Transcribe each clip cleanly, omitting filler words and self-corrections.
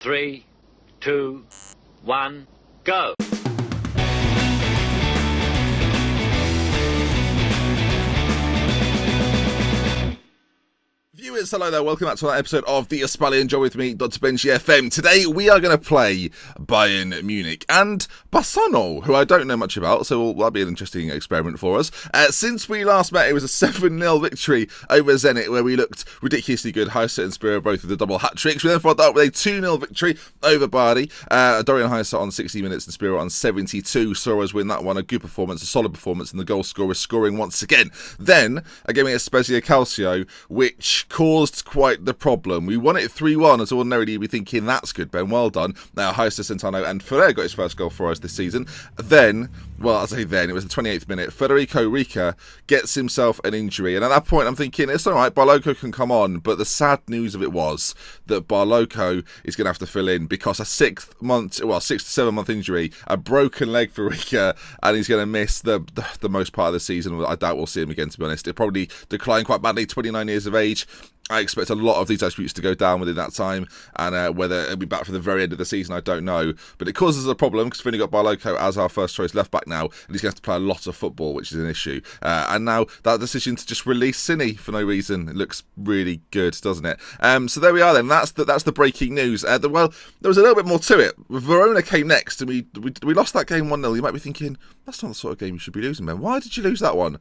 3, 2, 1, go! Viewers, hello there, welcome back to another episode of the Ispalian. Join with me, Dr. Benji FM. Today we are going to play Bayern Munich and Bassano, who I don't know much about, so that'll be an interesting experiment for us. Since we last met, it was a 7-0 victory over Zenit, where we looked ridiculously good. Heisse and Spira both with the double hat-tricks. We then followed that up with a 2-0 victory over Bari. Dorian Heisse on 60 minutes and Spira on 72 saw us win that one. A good performance, a solid performance, and the goal scorer scoring once again. Then, a game against Spezia Calcio, which caused quite the problem. We won it 3-1, as ordinarily you'd be thinking, that's good, Ben, well done. Now, Heisse, Centeno and Ferrer got his first goal for us this season. Then, well, I'll say then, it was the 28th minute, Federico Rica gets himself an injury, and at that point I'm thinking, it's alright, Barloco can come on, but the sad news of it was that Barloco is going to have to fill in, because a 6 to 7 month injury, a broken leg for Rica, and he's going to miss the most part of the season. I doubt we'll see him again, to be honest. It probably declined quite badly, 29 years of age. I expect a lot of these attributes to go down within that time, and whether it'll be back for the very end of the season, I don't know. But it causes a problem, because we've only got Barloco as our first choice left back now, and he's going to have to play a lot of football, which is an issue. And now that decision to just release Cini for no reason, it looks really good, doesn't it? So there we are then. That's the breaking news. Well, there was a little bit more to it. Verona came next, and we lost that game 1-0. You might be thinking, that's not the sort of game you should be losing, man. Why did you lose that one?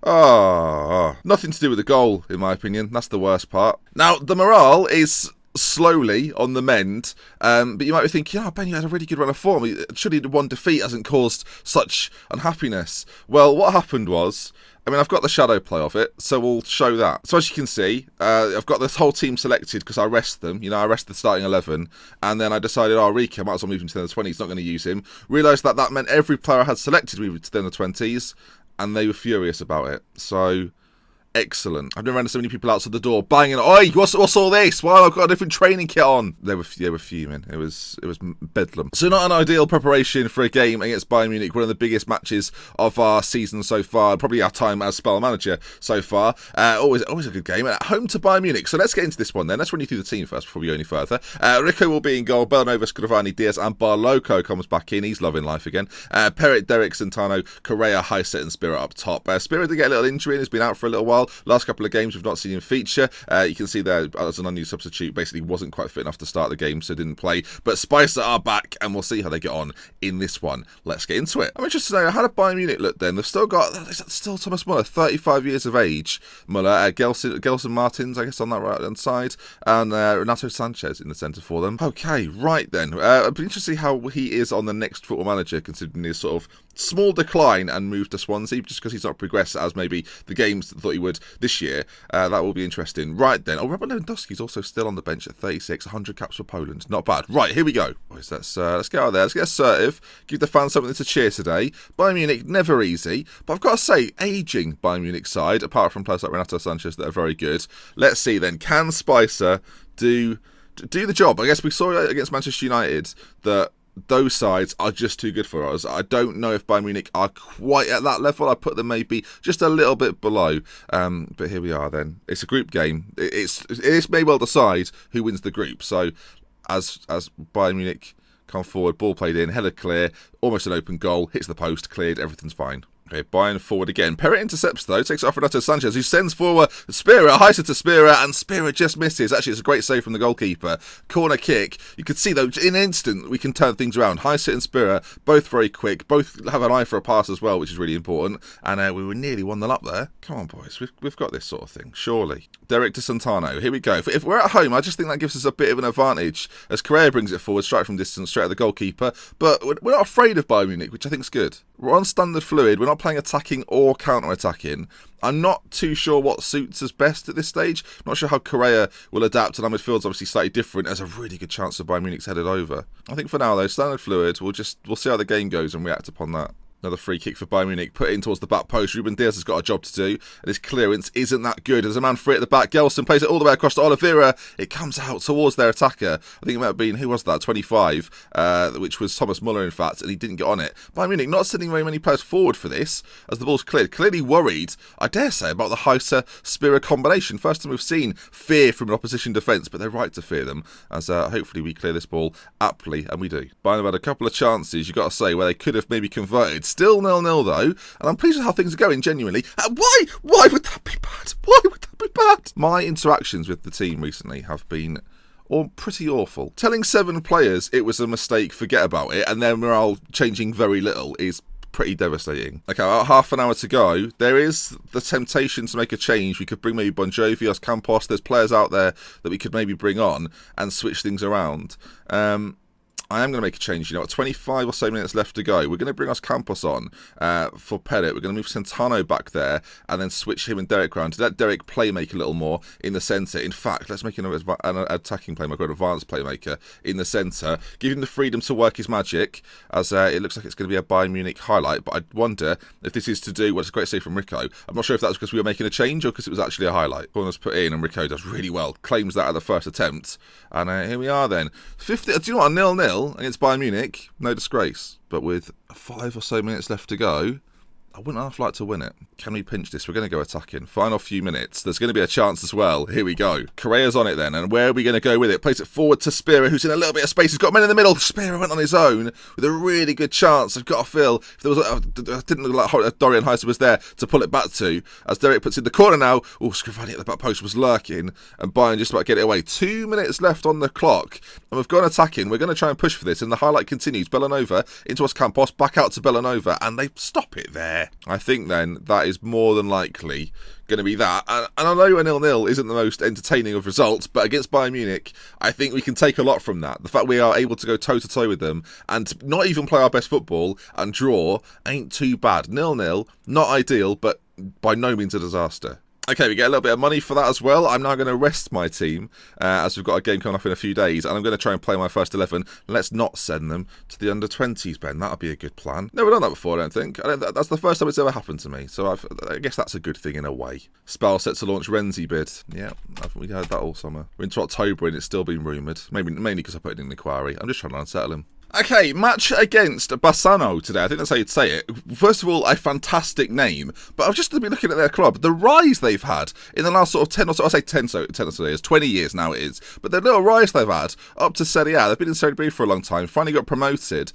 Nothing to do with the goal, in my opinion. That's the worst part. Now, the morale is slowly on the mend, but you might be thinking, Ben, you had a really good run of form. Surely the one defeat hasn't caused such unhappiness. Well, what happened was, I've got the shadow play of it, so we'll show that. So as you can see, I've got this whole team selected because I rest them. I rest the starting 11, and then I decided, Rica, might as well move him to the 20s, not going to use him. Realised that meant every player I had selected moved to the 20s, and they were furious about it. So, excellent. I've never had so many people outside the door banging, "Oi, what's all this? Why I've got a different training kit on?" They were fuming. It was bedlam. So not an ideal preparation for a game against Bayern Munich, one of the biggest matches of our season so far, probably our time as Spell manager so far. Always a good game, at home to Bayern Munich. So let's get into this one then. Let's run you through the team first before we go any further. Rico will be in goal. Bellanova, Scrivani, Diaz and Barloco comes back in. He's loving life again. Perret, Derek, Centano, Correa, Heisse and Spira up top. Spira did get a little injury and has been out for a little while. Last couple of games we've not seen him feature. You can see there as an unused substitute, basically wasn't quite fit enough to start the game, so didn't play. But Spicer are back, and we'll see how they get on in this one. Let's get into it. I'm interested to know, how did Bayern Munich look then? They've still got, still Thomas Muller, 35 years of age. Muller, Gelson Martins, I guess, on that right-hand side, and Renato Sanchez in the centre for them. Okay, right then. I'd be interested to see how he is on the next Football Manager, considering his sort of small decline and move to Swansea, just because he's not progressed as maybe the games thought he would this year. That will be interesting. Right then. Robert Lewandowski's also still on the bench at 36, 100 caps for Poland. Not bad. Right, here we go. Boys, let's get out of there. Let's get assertive. Give the fans something to cheer today. Bayern Munich, never easy. But I've got to say, ageing Bayern Munich side, apart from players like Renato Sanchez that are very good. Let's see then. Can Spicer do the job? I guess we saw against Manchester United that those sides are just too good for us. I don't know if Bayern Munich are quite at that level. I put them maybe just a little bit below. But here we are then. It's a group game. It may well decide who wins the group. So as Bayern Munich come forward, ball played in, header clear, almost an open goal, hits the post, cleared, everything's fine. Okay, Bayern forward again. Perret intercepts though, takes it off Renato Sanchez, who sends forward Spira, Heisse to Spira, and Spira just misses. Actually, it's a great save from the goalkeeper. Corner kick. You could see though, in an instant, we can turn things around. Heisse and Spira, both very quick, both have an eye for a pass as well, which is really important. And we were nearly 1-0 up there. Come on, boys, we've got this sort of thing, surely. Derek to Centano. Here we go. If we're at home, I just think that gives us a bit of an advantage, as Correa brings it forward, straight from distance, straight at the goalkeeper. But we're not afraid of Bayern Munich, which I think is good. We're on standard fluid. We're not playing attacking or counter-attacking. I'm not too sure what suits us best at this stage. Not sure how Correa will adapt, and our midfield's obviously slightly different. There's a really good chance of Bayern Munich's headed over. I think for now, though, standard fluid. We'll see how the game goes and react upon that. Another free kick for Bayern Munich, put in towards the back post. Ruben Diaz has got a job to do, and his clearance isn't that good. There's a man free at the back. Gelson plays it all the way across to Oliveira. It comes out towards their attacker. I think it might have been, who was that, 25, which was Thomas Muller, in fact, and he didn't get on it. Bayern Munich not sending very many players forward for this, as the ball's cleared. Clearly worried, I dare say, about the Heiser-Spira combination. First time we've seen fear from an opposition defence, but they're right to fear them, as hopefully we clear this ball aptly, and we do. Bayern have had a couple of chances, you've got to say, where they could have maybe converted. Still 0-0 though, and I'm pleased with how things are going, genuinely. Why would that be bad? Why would that be bad? My interactions with the team recently have been pretty awful. Telling 7 players it was a mistake, forget about it, and their morale changing very little is pretty devastating. Okay, about half an hour to go. There is the temptation to make a change. We could bring maybe Bon Jovi or Campos. There's players out there that we could maybe bring on and switch things around. I am going to make a change. You know, 25 or so minutes left to go. We're going to bring us Campos on for Pettit. We're going to move Centeno back there and then switch him and Derek around to let Derek play make a little more in the centre. In fact, let's make an attacking playmaker, an advanced playmaker in the centre. Give him the freedom to work his magic, as it looks like it's going to be a Bayern Munich highlight. But I wonder if this is to do what's a great save from Rico. I'm not sure if that's because we were making a change or because it was actually a highlight. Corner's put in and Rico does really well. Claims that at the first attempt. And here we are then. 50. Do you know what? A 0-0 against Bayern Munich, no disgrace. But with 5 or so minutes left to go, I wouldn't half like to win it. Can we pinch this? We're going to go attacking. Final few minutes. There's going to be a chance as well. Here we go. Correa's on it then. And where are we going to go with it? Plays it forward to Spira, who's in a little bit of space. He's got men in the middle. Spira went on his own with a really good chance. I've got to feel if there was didn't look like Dorian Heiser was there to pull it back to. As Derek puts in the corner now. Oh, Scrivani at the back post was lurking. And Bayern just about to get it away. 2 minutes left on the clock. And we've gone attacking. We're going to try and push for this. And the highlight continues. Bellanova into us Campos. Back out to Bellanova. And they stop it there. I think then that is more than likely going to be that. And I know a 0-0 isn't the most entertaining of results, but against Bayern Munich, I think we can take a lot from that. The fact we are able to go toe-to-toe with them and not even play our best football and draw ain't too bad. 0-0, not ideal, but by no means a disaster. Okay, we get a little bit of money for that as well. I'm now going to rest my team as we've got a game coming up in a few days, and I'm going to try and play my first 11. Let's not send them to the under-20s, Ben. That'll be a good plan. Never done that before, I don't think. That's the first time it's ever happened to me, so I guess that's a good thing in a way. Spal set to launch Renzi bid. Yeah, we heard that all summer. We're into October and it's still been rumoured. Mainly because I put it in the inquiry. I'm just trying to unsettle him. Okay, match against Bassano today. I think that's how you'd say it. First of all, a fantastic name. But I've just been looking at their club. The rise they've had in the last sort of 10 or so, I say 10 or so years, 20 years now it is. But the little rise they've had up to Serie A. They've been in Serie B for a long time. Finally got promoted.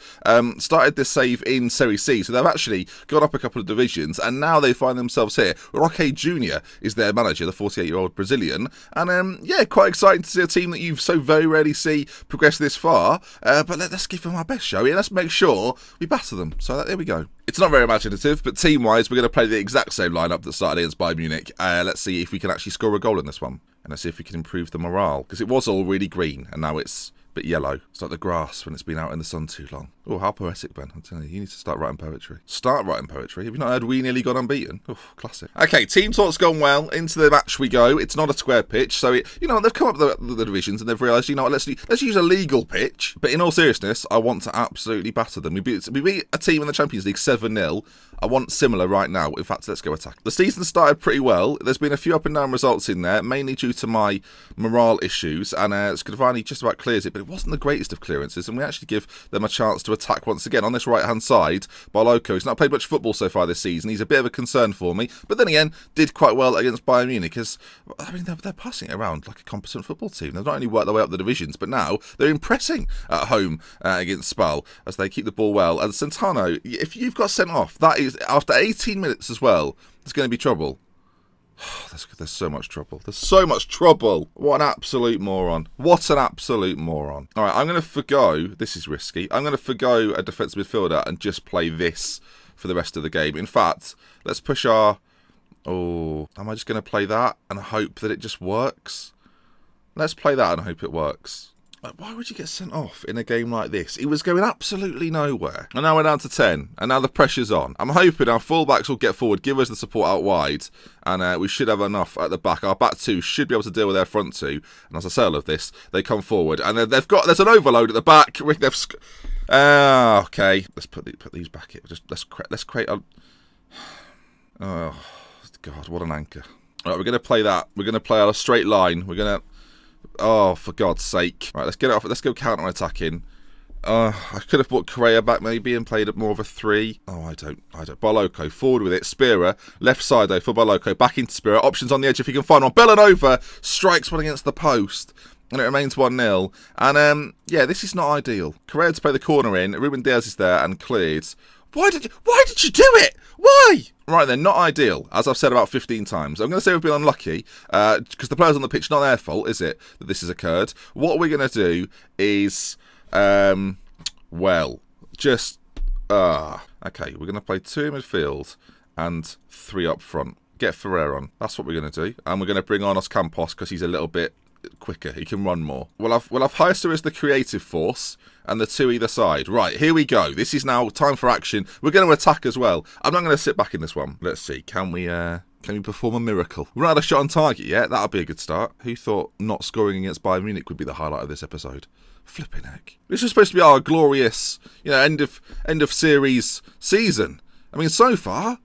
Started this save in Serie C. So they've actually gone up a couple of divisions. And now they find themselves here. Roque Jr. is their manager, the 48-year-old Brazilian. And yeah, quite exciting to see a team that you so very rarely see progress this far. But let's give them our best, shall we? Let's make sure we batter them. So there we go. It's not very imaginative, but team-wise, we're going to play the exact same lineup that started against Bayern Munich. Let's see if we can actually score a goal in this one. And let's see if we can improve the morale. Because it was all really green, and now it's a bit yellow. It's like the grass when it's been out in the sun too long. Oh, how poetic, Ben. I'm telling you, you need to start writing poetry. Start writing poetry? Have you not heard We Nearly Got Unbeaten? Oh, classic. Okay, team talk's gone well. Into the match we go. It's not a square pitch, so they've come up with the divisions and they've realised, you know what, let's use a legal pitch. But in all seriousness, I want to absolutely batter them. We beat a team in the Champions League 7-0. I want similar right now. In fact, let's go attack. The season started pretty well. There's been a few up and down results in there, mainly due to my morale issues, and Scrivani just about clears it, but it wasn't the greatest of clearances, and we actually give them a chance to attack once again. On this right-hand side, Barloco, he's not played much football so far this season. He's a bit of a concern for me, but then again, did quite well against Bayern Munich, because, I mean, they're passing it around like a competent football team. They've not only worked their way up the divisions, but now they're impressing at home against Spal, as they keep the ball well. And Centeno, if you've got sent off, that is, after 18 minutes as well, there's going to be trouble. There's so much trouble. There's so much trouble. What an absolute moron. What an absolute moron. All right, I'm going to forgo, this is risky, I'm going to forgo a defensive midfielder and just play this for the rest of the game. In fact, let's push our... Oh, am I just going to play that and hope that it just works? Let's play that and hope it works. Why would you get sent off in a game like this? It was going absolutely nowhere. And now we're down to 10. And now the pressure's on. I'm hoping our fullbacks will get forward, give us the support out wide. And we should have enough at the back. Our back two should be able to deal with their front two. And as I say all of this, they come forward. And there's an overload at the back. Okay. Let's put these back in. Just let's create a. Oh God, what an anchor! All right, we're gonna play that. We're gonna play on a straight line. We're gonna. Oh, for God's sake! Right, let's get it off. Let's go counter attacking. I could have brought Correa back maybe and played more of a 3. Oh, I don't. Barloco, forward with it. Spearer, left side though for Barloco. Back into Spearer. Options on the edge if he can find one. Bellanova strikes one against the post. And it remains 1-0. And, yeah, this is not ideal. Correa to play the corner in. Ruben Diaz is there and cleared. Why did you do it? Why? Right then, not ideal, as I've said about 15 times. I'm going to say we've been unlucky, because the players on the pitch, not their fault, is it, that this has occurred. What we're going to do is... well, just, okay, we're going to play 2 in midfield and 3 up front. Get Ferrer on. That's what we're going to do. And we're going to bring on Os Campos because he's a little bit quicker. He can run more. We'll have Heister as the creative force and the 2 either side. Right, here we go. This is now time for action. We're going to attack as well. I'm not going to sit back in this one. Let's see. Can we perform a miracle? We're not had a shot on target yet. That'll be a good start. Who thought not scoring against Bayern Munich would be the highlight of this episode? Flipping heck. This is supposed to be our glorious, end of series season. I mean, so far,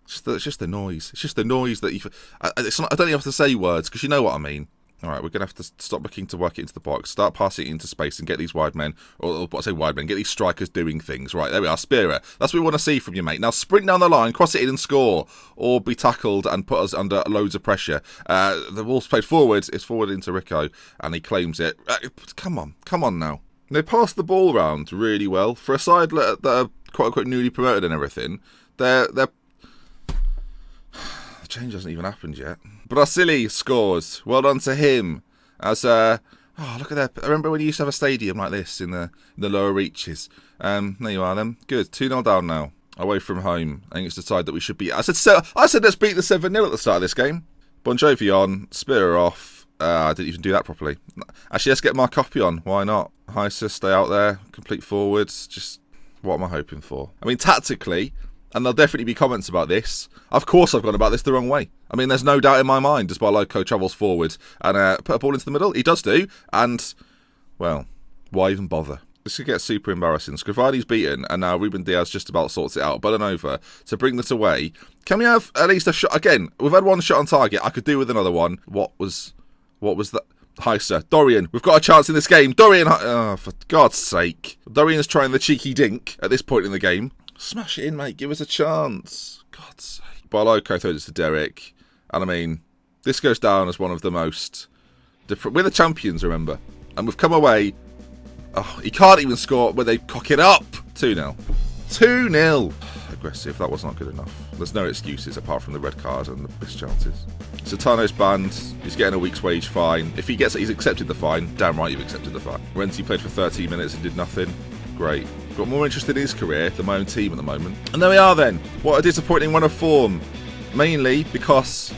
it's just the noise. It's just the noise that I don't even have to say words because you know what I mean. All right, we're going to have to stop looking to work it into the box, start passing it into space and get these wide men, or I say wide men, get these strikers doing things. Right, there we are, Spearer. That's what we want to see from you, mate. Now sprint down the line, cross it in and score, or be tackled and put us under loads of pressure. The ball's played forward, it's forward into Rico, and he claims it. Come on now. They passed the ball around really well. For a side that are quote-unquote newly promoted and everything, they're the change hasn't even happened yet. Brasili scores. Well done to him. As look at that. I remember when you used to have a stadium like this in the lower reaches. There you are then. Good. 2-0 down now. Away from home. I think it's the side that we should beat. I said let's beat the 7-0 at the start of this game. Bon Jovi on. Spearer off. I didn't even do that properly. Actually, let's get my copy on. Why not? Heiser, stay out there. Complete forwards. Just what am I hoping for? I mean, tactically, and there'll definitely be comments about this. Of course I've gone about this the wrong way. I mean, there's no doubt in my mind as Barloco travels forward and put a ball into the middle. He does do. And, well, why even bother? This could get super embarrassing. Scrivani's beaten, and now Ruben Diaz just about sorts it out. Bellanova to bring this away. Can we have at least a shot? Again, we've had 1 shot on target. I could do with another one. What was that? Heiser. Dorian. We've got a chance in this game. Dorian. Oh, for God's sake. Dorian's trying the cheeky dink at this point in the game. Smash it in, mate. Give us a chance. God's sake. Barloco throws it to Derek. And I mean, this goes down as one of the most... We're the champions, remember. And we've come away... Oh, he can't even score when they cock it up. 2-0. 2-0. Aggressive. That was not good enough. There's no excuses apart from the red card and the missed chances. Satano's banned. He's getting a week's wage fine. If he gets it, he's accepted the fine. Damn right you've accepted the fine. Renzi played for 13 minutes and did nothing. Great. Got more interested in his career than my own team at the moment. And there we are then. What a disappointing run of form. Mainly because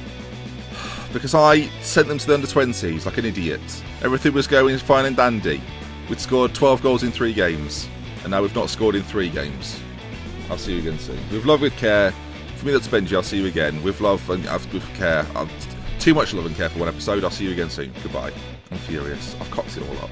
I sent them to the under-20s like an idiot. Everything was going fine and dandy. We'd scored 12 goals in 3 games. And now we've not scored in 3 games. I'll see you again soon. With love, with care. For me, that's Benji. I'll see you again. With love and with care. Too much love and care for one episode. I'll see you again soon. Goodbye. I'm furious. I've cocked it all up.